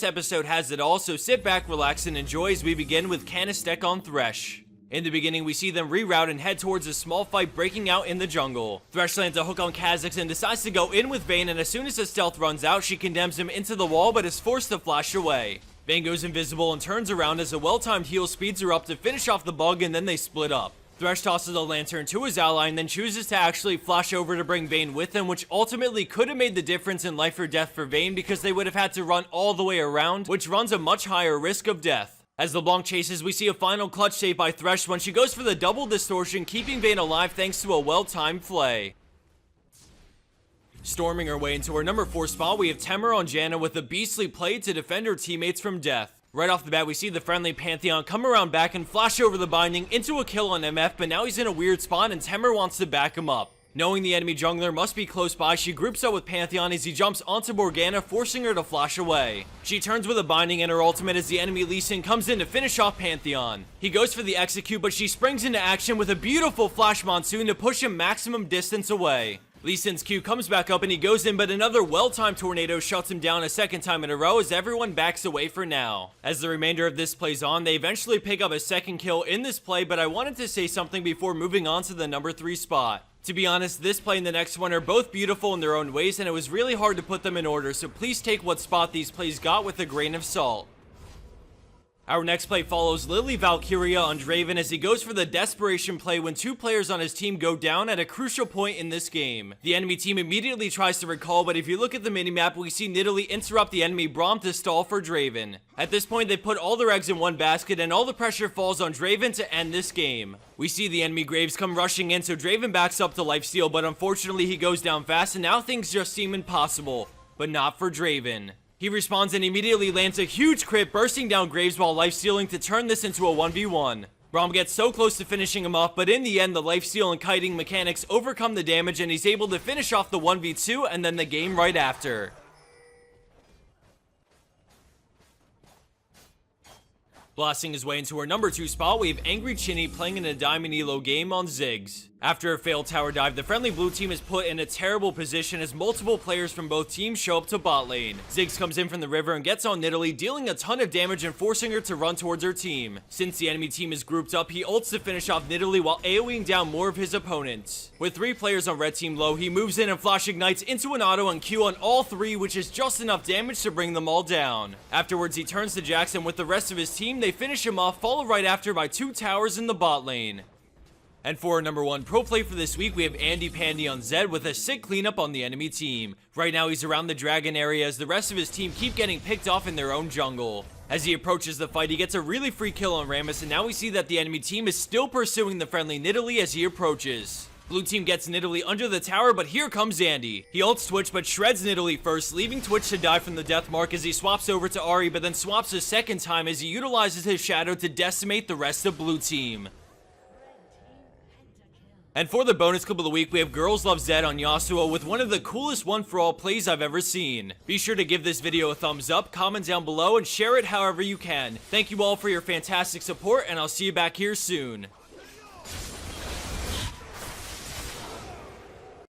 episode has it all, so sit back, relax, and enjoy as we begin with Canistek on Thresh. In the beginning, we see them reroute and head towards a small fight breaking out in the jungle. Thresh lands a hook on Kha'Zix and decides to go in with Vayne, and as soon as his stealth runs out, she condemns him into the wall but is forced to flash away. Vayne goes invisible and turns around as a well-timed heal speeds her up to finish off the bug, and then they split up. Thresh tosses a lantern to his ally and then chooses to actually flash over to bring Vayne with him, which ultimately could have made the difference in life or death for Vayne because they would have had to run all the way around, which runs a much higher risk of death. As LeBlanc chases, we see a final clutch save by Thresh when she goes for the double distortion, keeping Vayne alive thanks to a well-timed play. Storming her way into her number 4 spot, we have Temur on Janna with a beastly play to defend her teammates from death. Right off the bat, we see the friendly Pantheon come around back and flash over the binding into a kill on MF, but now he's in a weird spot and Temur wants to back him up. Knowing the enemy jungler must be close by, she groups up with Pantheon as he jumps onto Morgana, forcing her to flash away. She turns with a binding and her ultimate as the enemy Lee Sin comes in to finish off Pantheon. He goes for the execute, but she springs into action with a beautiful flash monsoon to push him maximum distance away. Lee Sin's Q comes back up and he goes in, but another well-timed tornado shuts him down a second time in a row as everyone backs away for now. As the remainder of this plays on, they eventually pick up a second kill in this play, but I wanted to say something before moving on to the number 3 spot. To be honest, this play and the next one are both beautiful in their own ways, and it was really hard to put them in order, so please take what spot these plays got with a grain of salt. Our next play follows Lily Valkyria on Draven as he goes for the desperation play when 2 players on his team go down at a crucial point in this game. The enemy team immediately tries to recall, but if you look at the minimap, we see Nidalee interrupt the enemy Braum to stall for Draven. At this point, they put all their eggs in one basket and all the pressure falls on Draven to end this game. We see the enemy Graves come rushing in, so Draven backs up to lifesteal, but unfortunately he goes down fast and now things just seem impossible. But not for Draven. He respawns and immediately lands a huge crit, bursting down Graves while lifestealing to turn this into a 1v1. Braum gets so close to finishing him off, but in the end, the lifesteal and kiting mechanics overcome the damage and he's able to finish off the 1v2 and then the game right after. Blasting his way into our number 2 spot, we have Angry Chinny playing in a Diamond Elo game on Ziggs. After a failed tower dive, the friendly blue team is put in a terrible position as multiple players from both teams show up to bot lane. Ziggs comes in from the river and gets on Nidalee, dealing a ton of damage and forcing her to run towards her team. Since the enemy team is grouped up, he ults to finish off Nidalee while AoEing down more of his opponents. With 3 players on red team low, he moves in and flash ignites into an auto and Q on all 3, which is just enough damage to bring them all down. Afterwards, he turns to Jackson with the rest of his team. They finish him off, followed right after by 2 towers in the bot lane. And for our number 1 pro play for this week, we have Andy Pandy on Zed with a sick cleanup on the enemy team. Right now, he's around the dragon area as the rest of his team keep getting picked off in their own jungle. As he approaches the fight, he gets a really free kill on Rammus, and now we see that the enemy team is still pursuing the friendly Nidalee as he approaches. Blue team gets Nidalee under the tower, but here comes Andy. He ults Twitch, but shreds Nidalee first, leaving Twitch to die from the death mark as he swaps over to Ahri, but then swaps a second time as he utilizes his shadow to decimate the rest of blue team. And for the bonus clip of the week, we have Girls Love Zed on Yasuo with one of the coolest one-for-all plays I've ever seen. Be sure to give this video a thumbs up, comment down below, and share it however you can. Thank you all for your fantastic support, and I'll see you back here soon.